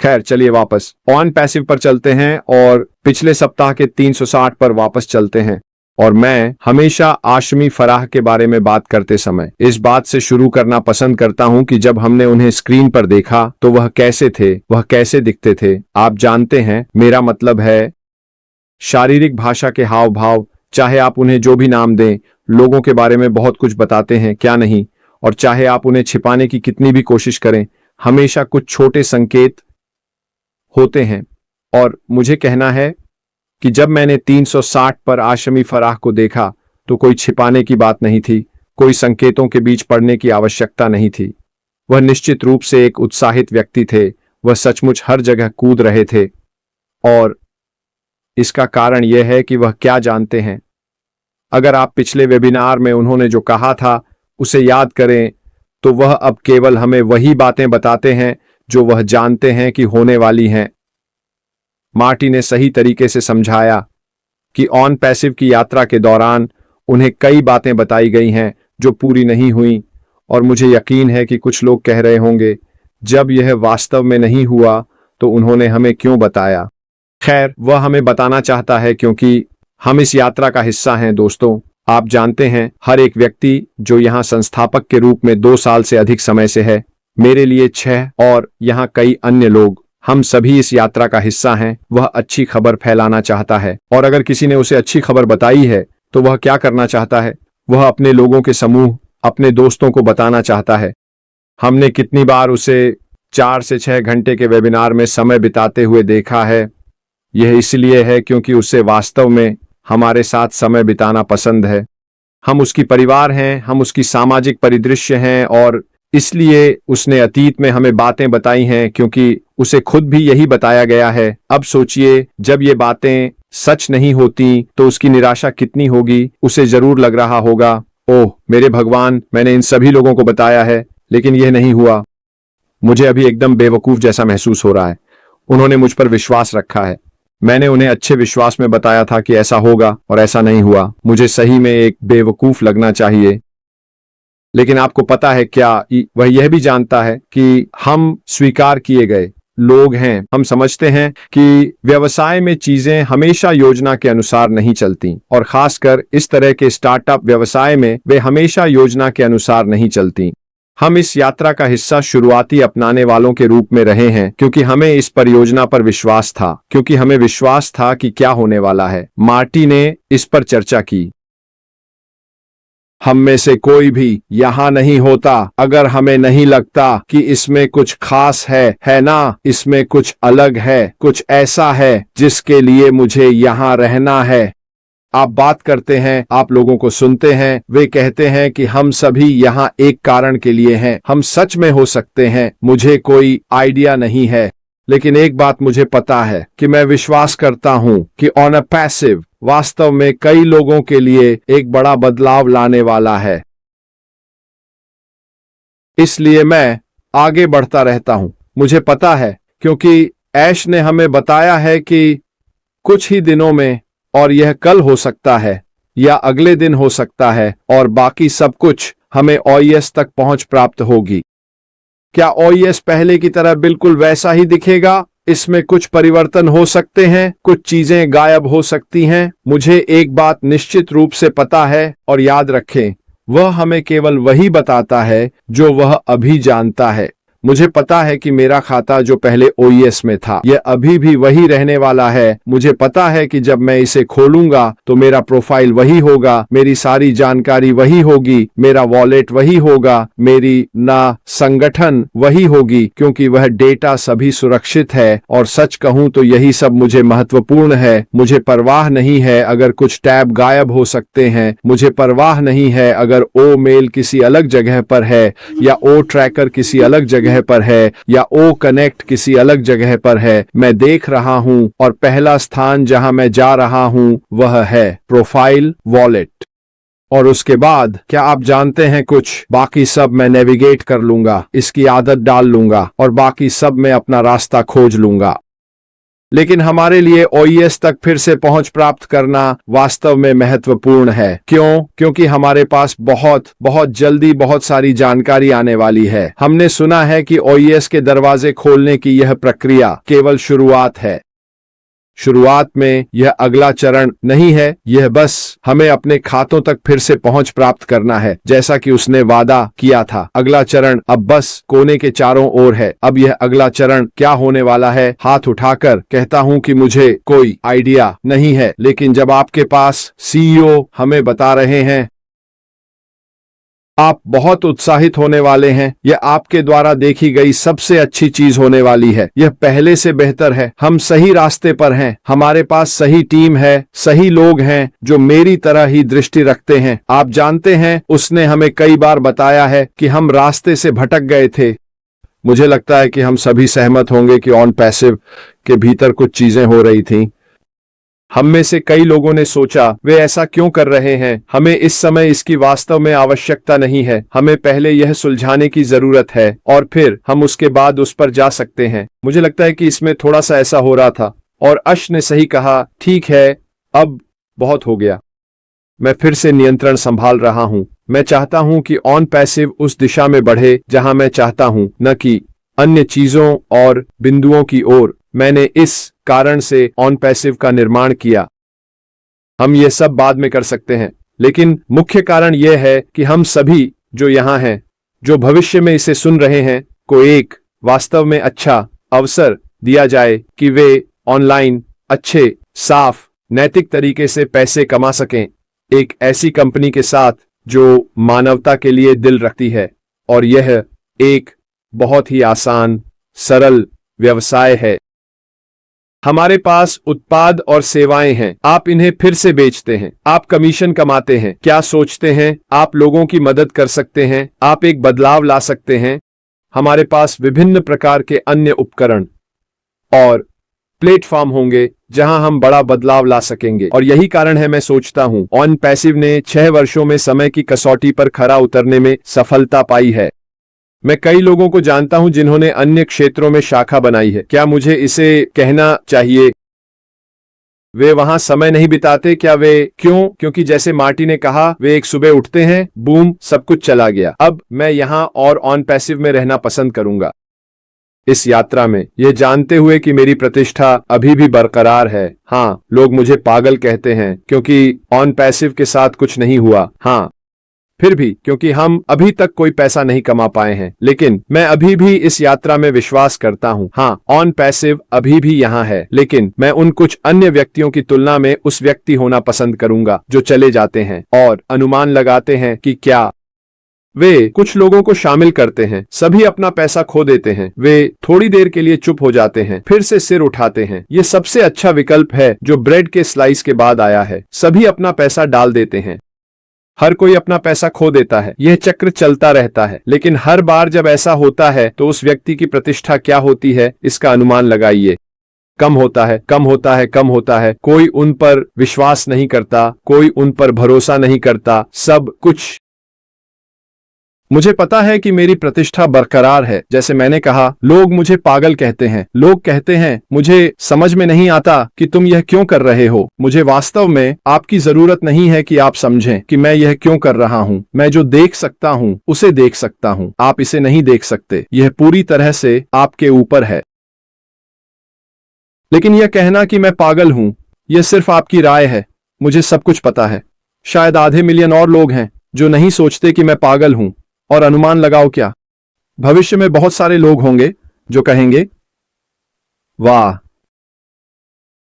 खैर चलिए वापस ऑन पैसिव पर चलते हैं और पिछले सप्ताह के 360 पर वापस चलते हैं। और मैं हमेशा आशमी फराह के बारे में बात करते समय इस बात से शुरू करना पसंद करता हूं कि जब हमने उन्हें स्क्रीन पर देखा तो वह कैसे थे, वह कैसे दिखते थे। आप जानते हैं, मेरा मतलब है शारीरिक भाषा के हाव भाव, चाहे आप उन्हें जो भी नाम दें, लोगों के बारे में बहुत कुछ बताते हैं, क्या नहीं। और चाहे आप उन्हें छिपाने की कितनी भी कोशिश करें, हमेशा कुछ छोटे संकेत होते हैं। और मुझे कहना है कि जब मैंने 360 पर आशमी फराह को देखा तो कोई छिपाने की बात नहीं थी, कोई संकेतों के बीच पड़ने की आवश्यकता नहीं थी। वह निश्चित रूप से एक उत्साहित व्यक्ति थे, वह सचमुच हर जगह कूद रहे थे। और इसका कारण यह है कि वह क्या जानते हैं। अगर आप पिछले वेबिनार में उन्होंने जो कहा था उसे याद करें, तो वह अब केवल हमें वही बातें बताते हैं जो वह जानते हैं कि होने वाली हैं। मार्टी ने सही तरीके से समझाया कि ऑन पैसिव की यात्रा के दौरान उन्हें कई बातें बताई गई हैं जो पूरी नहीं हुई, और मुझे यकीन है कि कुछ लोग कह रहे होंगे, जब यह वास्तव में नहीं हुआ तो उन्होंने हमें क्यों बताया। खैर, वह हमें बताना चाहता है क्योंकि हम इस यात्रा का हिस्सा हैं। दोस्तों, आप जानते हैं, हर एक व्यक्ति जो यहाँ संस्थापक के रूप में 2 साल से अधिक समय से है, मेरे लिए 6 और यहाँ कई अन्य लोग, हम सभी इस यात्रा का हिस्सा हैं। वह अच्छी खबर फैलाना चाहता है, और अगर किसी ने उसे अच्छी खबर बताई है तो वह क्या करना चाहता है? वह अपने लोगों के समूह, अपने दोस्तों को बताना चाहता है। हमने कितनी बार उसे 4 से 6 घंटे के वेबिनार में समय बिताते हुए देखा है। यह इसलिए है क्योंकि उसे वास्तव में हमारे साथ समय बिताना पसंद है। हम उसकी परिवार हैं, हम उसकी सामाजिक परिदृश्य हैं, और इसलिए उसने अतीत में हमें बातें बताई हैं क्योंकि उसे खुद भी यही बताया गया है। अब सोचिए, जब ये बातें सच नहीं होती तो उसकी निराशा कितनी होगी। उसे जरूर लग रहा होगा, ओह मेरे भगवान, मैंने इन सभी लोगों को बताया है लेकिन यह नहीं हुआ। मुझे अभी एकदम बेवकूफ जैसा महसूस हो रहा है। उन्होंने मुझ पर विश्वास रखा है। मैंने उन्हें अच्छे विश्वास में बताया था कि ऐसा होगा और ऐसा नहीं हुआ। मुझे सही में एक बेवकूफ लगना चाहिए। लेकिन आपको पता है क्या, वह यह भी जानता है कि हम स्वीकार किए गए लोग हैं। हम समझते हैं कि व्यवसाय में चीजें हमेशा योजना के अनुसार नहीं चलती, और खासकर इस तरह के स्टार्टअप व्यवसाय में वे हमेशा योजना के अनुसार नहीं चलती। हम इस यात्रा का हिस्सा शुरुआती अपनाने वालों के रूप में रहे हैं क्योंकि हमें इस परियोजना पर विश्वास था, क्योंकि हमें विश्वास था कि क्या होने वाला है। मार्टी ने इस पर चर्चा की। हम में से कोई भी यहाँ नहीं होता अगर हमें नहीं लगता कि इसमें कुछ खास है ना? इसमें कुछ अलग है, कुछ ऐसा है जिसके लिए मुझे यहाँ रहना है। आप बात करते हैं, आप लोगों को सुनते हैं, वे कहते हैं कि हम सभी यहाँ एक कारण के लिए हैं। हम सच में हो सकते हैं, मुझे कोई आइडिया नहीं है, लेकिन एक बात मुझे पता है कि मैं विश्वास करता हूँ कि ऑन अ पैसिव वास्तव में कई लोगों के लिए एक बड़ा बदलाव लाने वाला है। इसलिए मैं आगे बढ़ता रहता हूँ। मुझे पता है क्योंकि ऐश ने हमें बताया है कि कुछ ही दिनों में, और यह कल हो सकता है या अगले दिन हो सकता है, और बाकी सब कुछ, हमें ओएस तक पहुंच प्राप्त होगी। क्या ओएस पहले की तरह बिल्कुल वैसा ही दिखेगा? इसमें कुछ परिवर्तन हो सकते हैं, कुछ चीजें गायब हो सकती हैं। मुझे एक बात निश्चित रूप से पता है, और याद रखें, वह हमें केवल वही बताता है जो वह अभी जानता है। मुझे पता है कि मेरा खाता जो पहले ओएस में था, यह अभी भी वही रहने वाला है। मुझे पता है कि जब मैं इसे खोलूंगा तो मेरा प्रोफाइल वही होगा, मेरी सारी जानकारी वही होगी, मेरा वॉलेट वही होगा, मेरी संगठन वही होगी, क्योंकि वह डेटा सभी सुरक्षित है। और सच कहूं तो यही सब मुझे महत्वपूर्ण है। मुझे परवाह नहीं है अगर कुछ टैब गायब हो सकते हैं। मुझे परवाह नहीं है अगर ओ मेल किसी अलग जगह पर है, या ओ ट्रैकर किसी अलग जगह पर है, या ओ कनेक्ट किसी अलग जगह पर है। मैं देख रहा हूं, और पहला स्थान जहां मैं जा रहा हूं वह है प्रोफाइल वॉलेट। और उसके बाद क्या आप जानते हैं कुछ? बाकी सब मैं नेविगेट कर लूंगा, इसकी आदत डाल लूंगा, और बाकी सब मैं अपना रास्ता खोज लूंगा। लेकिन हमारे लिए ओईएस तक फिर से पहुंच प्राप्त करना वास्तव में महत्वपूर्ण है। क्यों? क्योंकि हमारे पास बहुत जल्दी बहुत सारी जानकारी आने वाली है। हमने सुना है कि ओईएस के दरवाजे खोलने की यह प्रक्रिया केवल शुरुआत है। शुरुआत में यह अगला चरण नहीं है, यह बस हमें अपने खातों तक फिर से पहुंच प्राप्त करना है, जैसा कि उसने वादा किया था। अगला चरण अब बस कोने के चारों ओर है। अब यह अगला चरण क्या होने वाला है? हाथ उठाकर कहता हूं कि मुझे कोई आइडिया नहीं है, लेकिन जब आपके पास सीईओ हमें बता रहे हैं, आप बहुत उत्साहित होने वाले हैं। यह आपके द्वारा देखी गई सबसे अच्छी चीज होने वाली है। यह पहले से बेहतर है। हम सही रास्ते पर हैं। हमारे पास सही टीम है, सही लोग हैं जो मेरी तरह ही दृष्टि रखते हैं। आप जानते हैं, उसने हमें कई बार बताया है कि हम रास्ते से भटक गए थे। मुझे लगता है कि हम सभी सहमत होंगे कि ऑन पैसिव के भीतर कुछ चीजें हो रही थीं। हम में से कई लोगों ने सोचा, वे ऐसा क्यों कर रहे हैं? हमें इस समय इसकी वास्तव में आवश्यकता नहीं है। हमें पहले यह सुलझाने की जरूरत है और फिर हम उसके बाद उस पर जा सकते हैं। मुझे लगता है कि इसमें थोड़ा सा ऐसा हो रहा था और अश ने सही कहा, ठीक है, अब बहुत हो गया। मैं फिर से नियंत्रण संभाल रहा हूं। मैं चाहता हूं कि ऑन पैसिव उस दिशा में बढ़े जहां मैं चाहता हूं, न कि अन्य चीजों और बिंदुओं की ओर। मैंने इस कारण से ऑन पैसिव का निर्माण किया। हम ये सब बाद में कर सकते हैं, लेकिन मुख्य कारण यह है कि हम सभी जो यहां हैं, जो भविष्य में इसे सुन रहे हैं, को एक वास्तव में अच्छा अवसर दिया जाए कि वे ऑनलाइन अच्छे, साफ, नैतिक तरीके से पैसे कमा सकें, एक ऐसी कंपनी के साथ जो मानवता के लिए दिल रखती है। और यह एक बहुत ही आसान, सरल व्यवसाय है। हमारे पास उत्पाद और सेवाएं हैं। आप इन्हें फिर से बेचते हैं। आप कमीशन कमाते हैं। क्या सोचते हैं? आप लोगों की मदद कर सकते हैं। आप एक बदलाव ला सकते हैं। हमारे पास विभिन्न प्रकार के अन्य उपकरण और प्लेटफॉर्म होंगे जहां हम बड़ा बदलाव ला सकेंगे। और यही कारण है मैं सोचता हूं ऑन पैसिव ने 6 वर्षों में समय की कसौटी पर खरा उतरने में सफलता पाई है। मैं कई लोगों को जानता हूं जिन्होंने अन्य क्षेत्रों में शाखा बनाई है। क्या मुझे इसे कहना चाहिए? वे वहां समय नहीं बिताते क्या? वे क्यों? क्योंकि जैसे मार्टी ने कहा, वे एक सुबह उठते हैं, बूम, सब कुछ चला गया। अब मैं यहां और ऑन पैसिव में रहना पसंद करूंगा। इस यात्रा में यह जानते हुए कि मेरी प्रतिष्ठा अभी भी बरकरार है। हाँ, लोग मुझे पागल कहते हैं क्योंकि ऑन पैसिव के साथ कुछ नहीं हुआ। हाँ, फिर भी क्योंकि हम अभी तक कोई पैसा नहीं कमा पाए हैं, लेकिन मैं अभी भी इस यात्रा में विश्वास करता हूं। हाँ, ऑन पैसिव अभी भी यहाँ है, लेकिन मैं उन कुछ अन्य व्यक्तियों की तुलना में उस व्यक्ति होना पसंद करूंगा जो चले जाते हैं और अनुमान लगाते हैं कि क्या वे कुछ लोगों को शामिल करते हैं। सभी अपना पैसा खो देते हैं। वे थोड़ी देर के लिए चुप हो जाते हैं, फिर से सिर उठाते हैं। ये सबसे अच्छा विकल्प है जो ब्रेड के स्लाइस के बाद आया है। सभी अपना पैसा डाल देते हैं। हर कोई अपना पैसा खो देता है। यह चक्र चलता रहता है, लेकिन हर बार जब ऐसा होता है तो उस व्यक्ति की प्रतिष्ठा क्या होती है इसका अनुमान लगाइए। कम होता है, कम होता है, कम होता है। कोई उन पर विश्वास नहीं करता, कोई उन पर भरोसा नहीं करता, सब कुछ। मुझे पता है कि मेरी प्रतिष्ठा बरकरार है। जैसे मैंने कहा, लोग मुझे पागल कहते हैं। लोग कहते हैं, मुझे समझ में नहीं आता कि तुम यह क्यों कर रहे हो। मुझे वास्तव में आपकी जरूरत नहीं है कि आप समझें कि मैं यह क्यों कर रहा हूँ। मैं जो देख सकता हूँ उसे देख सकता हूँ। आप इसे नहीं देख सकते। यह पूरी तरह से आपके ऊपर है। लेकिन यह कहना कि मैं पागल हूँ, यह सिर्फ आपकी राय है। मुझे सब कुछ पता है। शायद आधे मिलियन और लोग हैं जो नहीं सोचते कि मैं पागल हूँ। और अनुमान लगाओ क्या? भविष्य में बहुत सारे लोग होंगे जो कहेंगे, वाह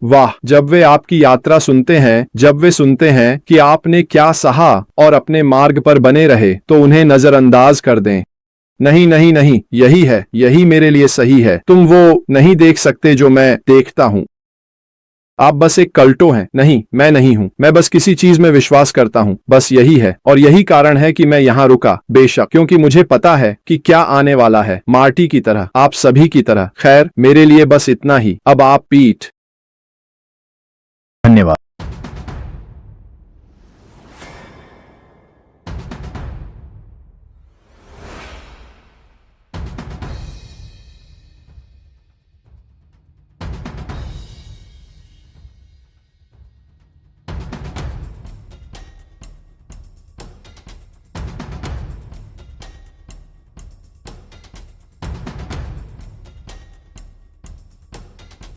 वाह। जब वे आपकी यात्रा सुनते हैं, जब वे सुनते हैं कि आपने क्या सहा और अपने मार्ग पर बने रहे, तो उन्हें नजरअंदाज कर दें। नहीं नहीं नहीं, यही है, यही मेरे लिए सही है। तुम वो नहीं देख सकते जो मैं देखता हूं। आप बस एक कल्टो हैं। नहीं, मैं नहीं हूं। मैं बस किसी चीज में विश्वास करता हूं। बस यही है। और यही कारण है कि मैं यहां रुका। बेशक, क्योंकि मुझे पता है कि क्या आने वाला है। मार्टी की तरह, आप सभी की तरह। खैर, मेरे लिए बस इतना ही। अब आप पीट। धन्यवाद।